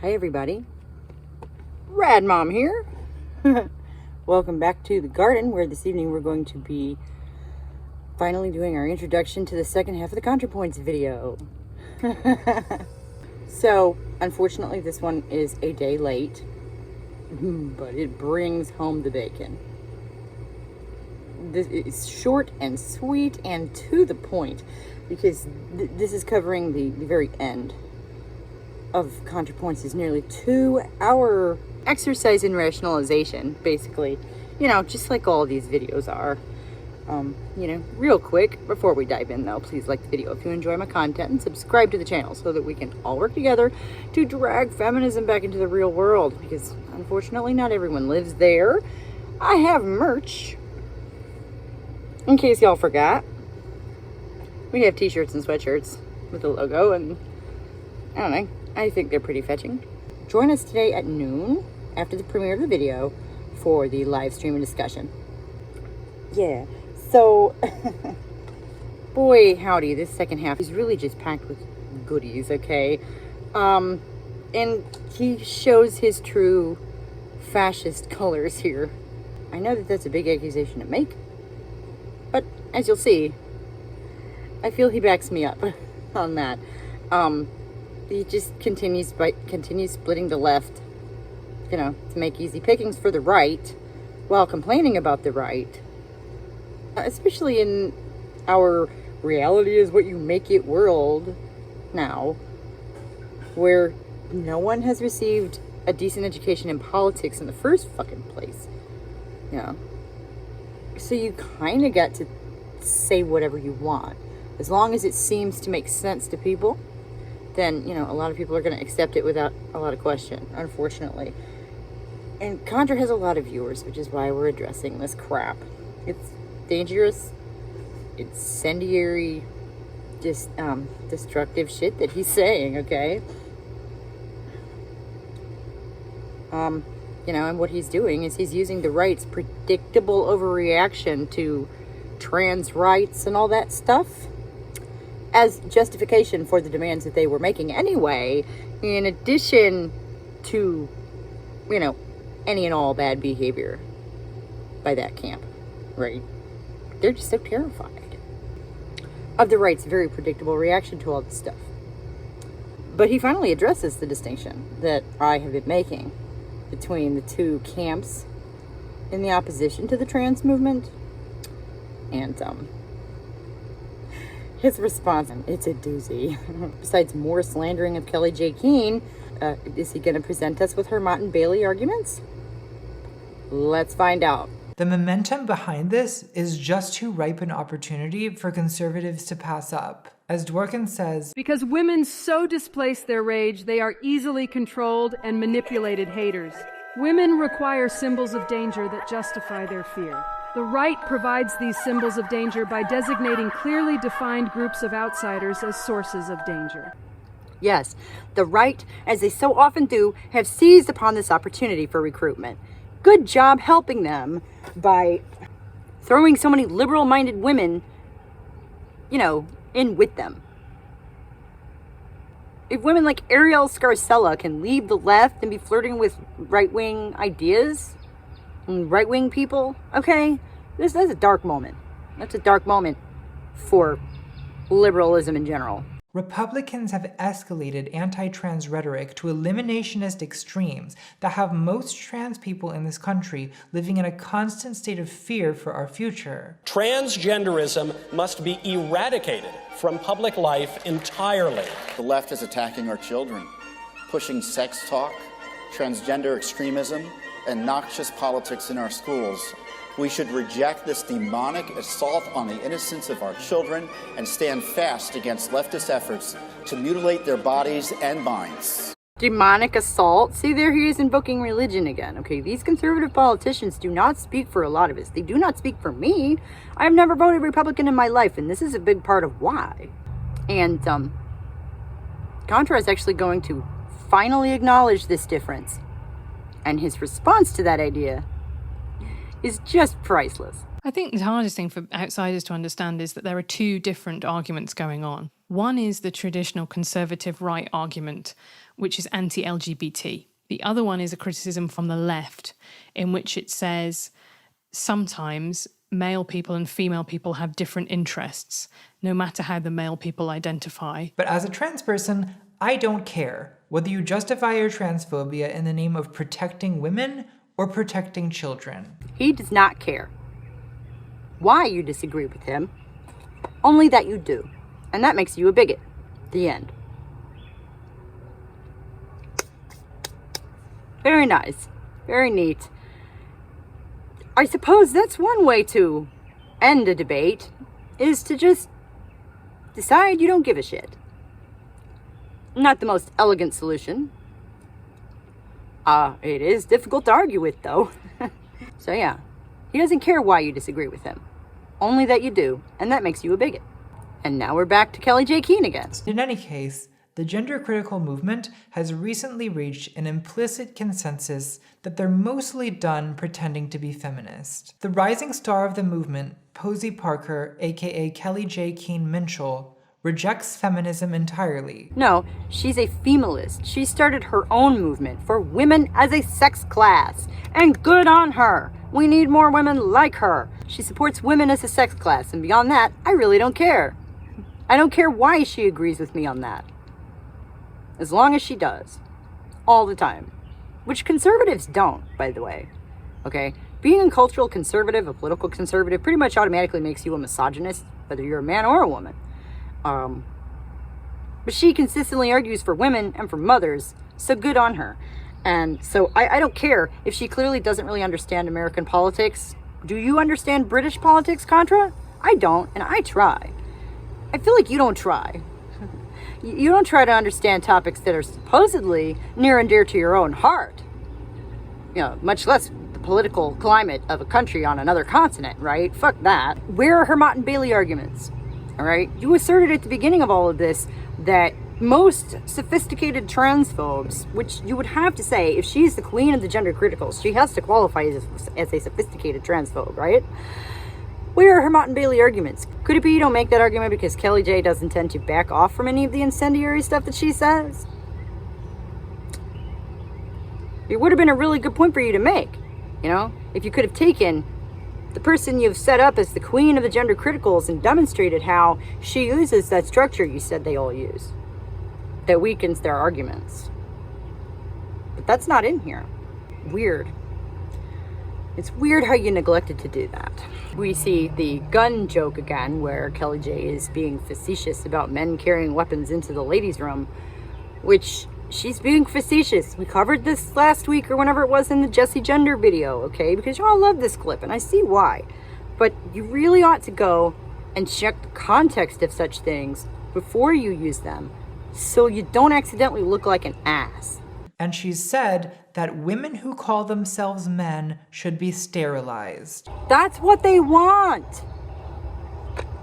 Hi everybody, Rad Mom here. Welcome back to the garden, where this evening we're going to be finally doing our introduction to the second half of the Contrapoints video. So, unfortunately this one is a day late, but it brings home the bacon. This is short and sweet and to the point, because this is covering the very end of Contrapoints' is nearly 2-hour exercise in rationalization, basically. You know, just like all these videos are. Real quick, before we dive in though, please like the video if you enjoy my content and subscribe to the channel so that we can all work together to drag feminism back into the real world, because unfortunately not everyone lives there. I have merch, in case y'all forgot. We have t-shirts and sweatshirts with the logo, and I don't know, I think they're pretty fetching. Join us today at noon after the premiere of the video for the live stream and discussion. Yeah, so boy howdy, this second half is really just packed with goodies, okay? And he shows his true fascist colors here. I know that that's a big accusation to make, but as you'll see, I feel he backs me up on that. He just continues splitting the left, to make easy pickings for the right, while complaining about the right. Especially in our reality is what you make it world now, where no one has received a decent education in politics in the first fucking place. So you kind of get to say whatever you want. As long as it seems to make sense to people, then, a lot of people are going to accept it without a lot of question, unfortunately. And Contra has a lot of viewers, which is why we're addressing this crap. It's dangerous, incendiary, just destructive shit that he's saying, okay? And what he's doing is he's using the right's predictable overreaction to trans rights and all that stuff as justification for the demands that they were making anyway, in addition to, any and all bad behavior by that camp, right? They're just so terrified of the right's very predictable reaction to all this stuff. But he finally addresses the distinction that I have been making between the two camps in the opposition to the trans movement. And his response, it's a doozy. Besides more slandering of Kelly J. Keene, is he going to present us with her Mott and Bailey arguments? Let's find out. The momentum behind this is just too ripe an opportunity for conservatives to pass up. As Dworkin says, because women so displace their rage, they are easily controlled and manipulated haters. Women require symbols of danger that justify their fear. The right provides these symbols of danger by designating clearly defined groups of outsiders as sources of danger. Yes, the right, as they so often do, have seized upon this opportunity for recruitment. Good job helping them by throwing so many liberal-minded women, in with them. If women like Ariel Scarcella can leave the left and be flirting with right-wing ideas and right-wing people, okay, that's a dark moment. That's a dark moment for liberalism in general. Republicans have escalated anti-trans rhetoric to eliminationist extremes that have most trans people in this country living in a constant state of fear for our future. Transgenderism must be eradicated from public life entirely. The left is attacking our children, pushing sex talk, transgender extremism, and noxious politics in our schools. We should reject this demonic assault on the innocence of our children and stand fast against leftist efforts to mutilate their bodies and minds. Demonic assault? See, there he is invoking religion again. Okay, these conservative politicians do not speak for a lot of us. They do not speak for me. I've never voted Republican in my life, and this is a big part of why. And Contra is actually going to finally acknowledge this difference. And his response to that idea is just priceless. I think the hardest thing for outsiders to understand is that there are two different arguments going on. One is the traditional conservative right argument, which is anti-LGBT. The other one is a criticism from the left, in which it says sometimes male people and female people have different interests, no matter how the male people identify. But as a trans person, I don't care whether you justify your transphobia in the name of protecting women or protecting children. He does not care why you disagree with him, only that you do. And that makes you a bigot. The end. Very nice. Very neat. I suppose that's one way to end a debate, is to just decide you don't give a shit. Not the most elegant solution. It is difficult to argue with, though. So yeah, he doesn't care why you disagree with him. Only that you do, and that makes you a bigot. And now we're back to Kelly J. Keane again. In any case, the gender-critical movement has recently reached an implicit consensus that they're mostly done pretending to be feminist. The rising star of the movement, Posey Parker, aka Kelly J. Keane Minchell, rejects feminism entirely. No, she's a femalist. She started her own movement for women as a sex class. And good on her. We need more women like her. She supports women as a sex class, and beyond that, I really don't care. I don't care why she agrees with me on that. As long as she does. All the time. Which conservatives don't, by the way. Okay? Being a cultural conservative, a political conservative, pretty much automatically makes you a misogynist, whether you're a man or a woman. But she consistently argues for women and for mothers, so good on her. And so I don't care if she clearly doesn't really understand American politics. Do you understand British politics, Contra? I don't, and I try. I feel like you don't try. You don't try to understand topics that are supposedly near and dear to your own heart. You know, much less the political climate of a country on another continent, right? Fuck that. Where are her Mott and Bailey arguments? All right? You asserted at the beginning of all of this that most sophisticated transphobes, which you would have to say, if she's the queen of the gender criticals, she has to qualify as a sophisticated transphobe, right? Where are her Mott and Bailey arguments? Could it be you don't make that argument because Kelly J doesn't tend to back off from any of the incendiary stuff that she says? It would have been a really good point for you to make, you know? If you could have taken the person you've set up as the queen of the gender criticals and demonstrated how she uses that structure you said they all use. That weakens their arguments. But that's not in here. Weird. It's weird how you neglected to do that. We see the gun joke again, where Kelly J is being facetious about men carrying weapons into the ladies' room, which she's being facetious. We covered this last week or whenever it was in the Jessie Gender video, okay? Because y'all love this clip, and I see why. But you really ought to go and check the context of such things before you use them, so you don't accidentally look like an ass. And she's said that women who call themselves men should be sterilized. That's what they want.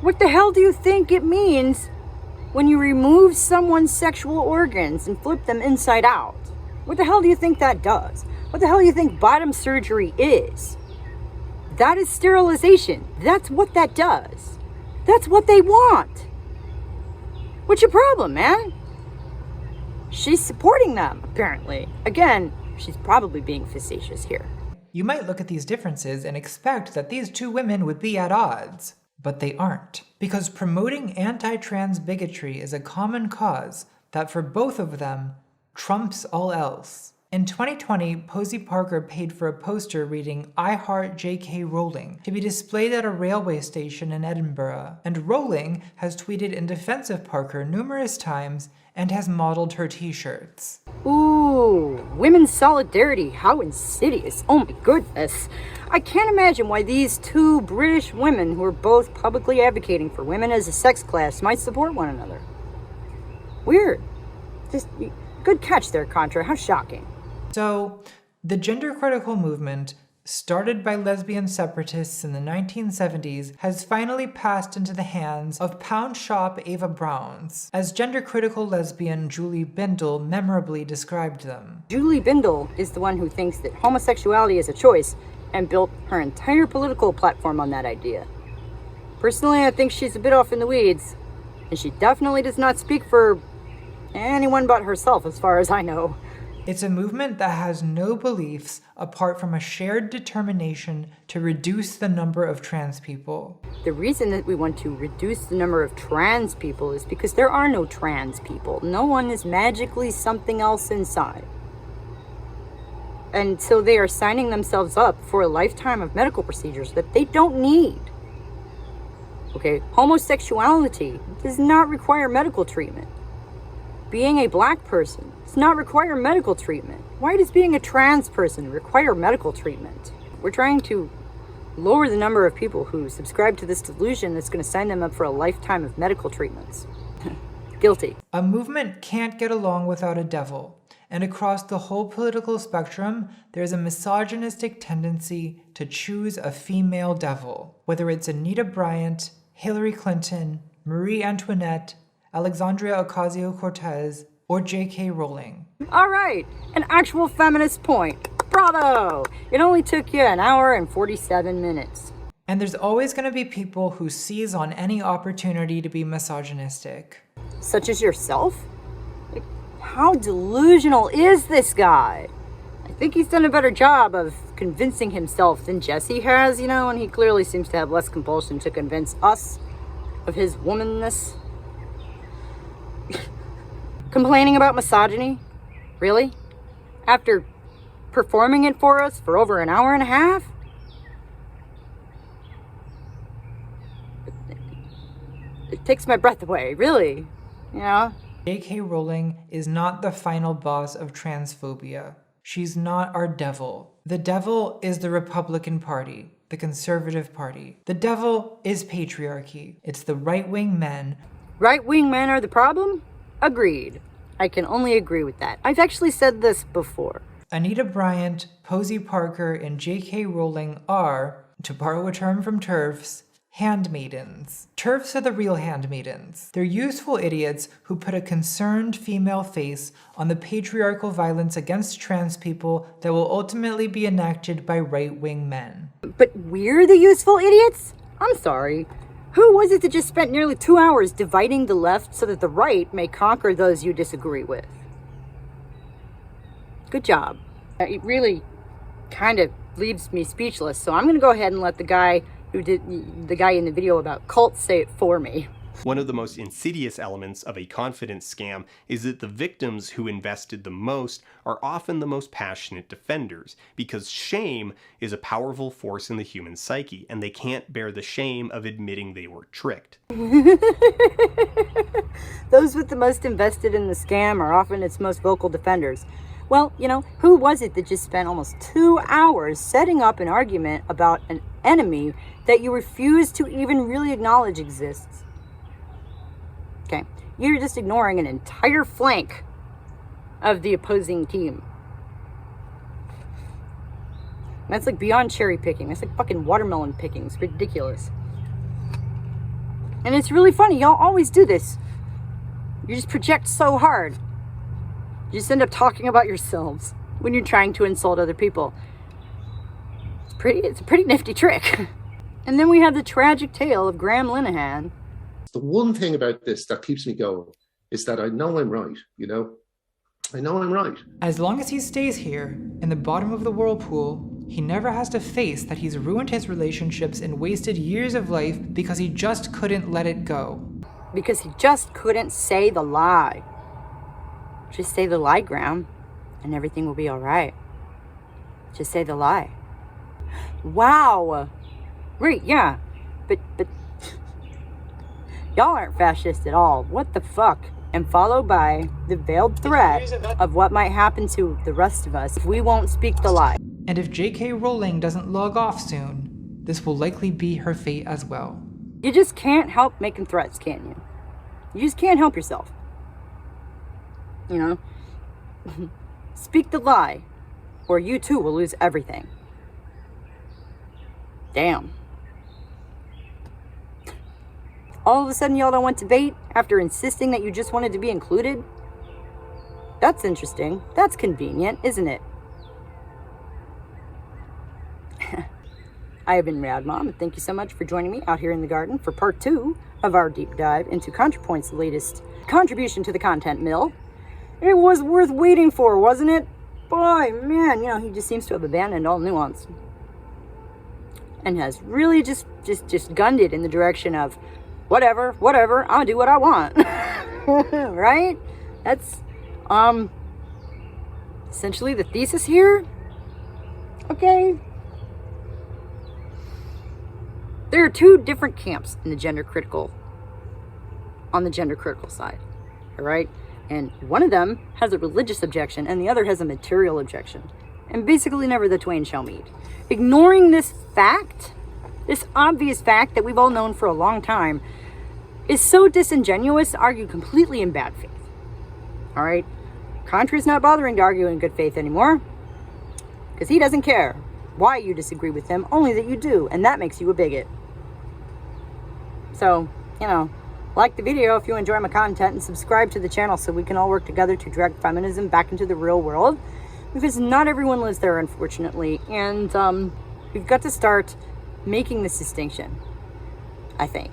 What the hell do you think it means when you remove someone's sexual organs and flip them inside out? What the hell do you think that does? What the hell do you think bottom surgery is? That is sterilization. That's what that does. That's what they want. What's your problem, man? She's supporting them, apparently. Again, she's probably being facetious here. You might look at these differences and expect that these two women would be at odds, but they aren't. Because promoting anti-trans bigotry is a common cause that for both of them trumps all else. In 2020, Posey Parker paid for a poster reading "I Heart J.K. Rowling" to be displayed at a railway station in Edinburgh, and Rowling has tweeted in defense of Parker numerous times and has modeled her t-shirts. Ooh, women's solidarity, how insidious. Oh my goodness. I can't imagine why these two British women who are both publicly advocating for women as a sex class might support one another. Weird. Just, good catch there, Contra. How shocking. So, the gender-critical movement, started by lesbian separatists in the 1970s, has finally passed into the hands of pound shop Ava Browns, as gender-critical lesbian Julie Bindel memorably described them. Julie Bindel is the one who thinks that homosexuality is a choice and built her entire political platform on that idea. Personally, I think she's a bit off in the weeds, and she definitely does not speak for anyone but herself, as far as I know. It's a movement that has no beliefs apart from a shared determination to reduce the number of trans people. The reason that we want to reduce the number of trans people is because there are no trans people. No one is magically something else inside. And so they are signing themselves up for a lifetime of medical procedures that they don't need. Okay, homosexuality does not require medical treatment. Being a black person does not require medical treatment. Why does being a trans person require medical treatment? We're trying to lower the number of people who subscribe to this delusion that's going to sign them up for a lifetime of medical treatments. Guilty. A movement can't get along without a devil, and across the whole political spectrum, there's a misogynistic tendency to choose a female devil, whether it's Anita Bryant, Hillary Clinton, Marie Antoinette, Alexandria Ocasio-Cortez, or J.K. Rowling. All right, an actual feminist point. Bravo! It only took you an hour and 47 minutes. And there's always going to be people who seize on any opportunity to be misogynistic. Such as yourself? Like, how delusional is this guy? I think he's done a better job of convincing himself than Jesse has, and he clearly seems to have less compulsion to convince us of his womanness. Complaining about misogyny? Really? After performing it for us for over an hour and a half? It takes my breath away, really. J.K. Rowling is not the final boss of transphobia. She's not our devil. The devil is the Republican Party, the Conservative Party. The devil is patriarchy. It's the right-wing men. Right-wing men are the problem? Agreed. I can only agree with that. I've actually said this before. Anita Bryant, Posey Parker, and J.K. Rowling are, to borrow a term from TERFs, handmaidens. TERFs are the real handmaidens. They're useful idiots who put a concerned female face on the patriarchal violence against trans people that will ultimately be enacted by right-wing men. But we're the useful idiots? I'm sorry. Who was it that just spent nearly 2 hours dividing the left so that the right may conquer those you disagree with? Good job. It really kind of leaves me speechless, so I'm going to go ahead and let the guy in the video about cults say it for me. One of the most insidious elements of a confidence scam is that the victims who invested the most are often the most passionate defenders, because shame is a powerful force in the human psyche, and they can't bear the shame of admitting they were tricked. Those with the most invested in the scam are often its most vocal defenders. Well, who was it that just spent almost 2 hours setting up an argument about an enemy that you refuse to even really acknowledge exists? Okay, you're just ignoring an entire flank of the opposing team. That's like beyond cherry picking. That's like fucking watermelon picking. It's ridiculous. And it's really funny. Y'all always do this. You just project so hard. You just end up talking about yourselves when you're trying to insult other people. It's a pretty nifty trick. And then we have the tragic tale of Graham Linehan. The one thing about this that keeps me going is that I know I'm right, I know I'm right. As long as he stays here, in the bottom of the whirlpool, he never has to face that he's ruined his relationships and wasted years of life because he just couldn't let it go. Because he just couldn't say the lie. Just say the lie, Graham, and everything will be all right. Just say the lie. Wow. Right, yeah. But y'all aren't fascist at all. What the fuck? And followed by the veiled threat of what might happen to the rest of us if we won't speak the lie. And if J.K. Rowling doesn't log off soon, this will likely be her fate as well. You just can't help making threats, can you? You just can't help yourself. Speak the lie, or you too will lose everything. Damn. All of a sudden y'all don't want to debate after insisting that you just wanted to be included? That's interesting. That's convenient, isn't it? I have been Rad Mom, and thank you so much for joining me out here in the garden for part 2 of our deep dive into Contrapoints' latest contribution to the content mill. It was worth waiting for, wasn't it? Boy, man, you know, he just seems to have abandoned all nuance and has really just gunned it in the direction of whatever, I'll do what I want. Right? That's essentially the thesis here. Okay. There are 2 different camps in the on the gender critical side. All right? And one of them has a religious objection and the other has a material objection. And basically never the twain shall meet. Ignoring this fact, this obvious fact that we've all known for a long time, is so disingenuous to argue completely in bad faith. All right? Contra's not bothering to argue in good faith anymore because he doesn't care why you disagree with him, only that you do, and that makes you a bigot. So, you know, like the video if you enjoy my content and subscribe to the channel so we can all work together to drag feminism back into the real world, because not everyone lives there, unfortunately, and we've got to start making this distinction, I think.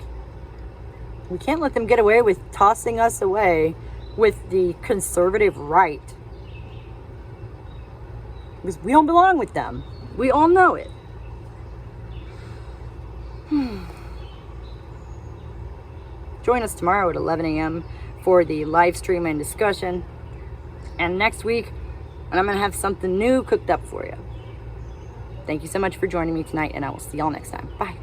We can't let them get away with tossing us away with the conservative right, because we don't belong with them. We all know it. Join us tomorrow at 11 a.m. for the live stream and discussion. And next week, I'm going to have something new cooked up for you. Thank you so much for joining me tonight, and I will see y'all next time. Bye.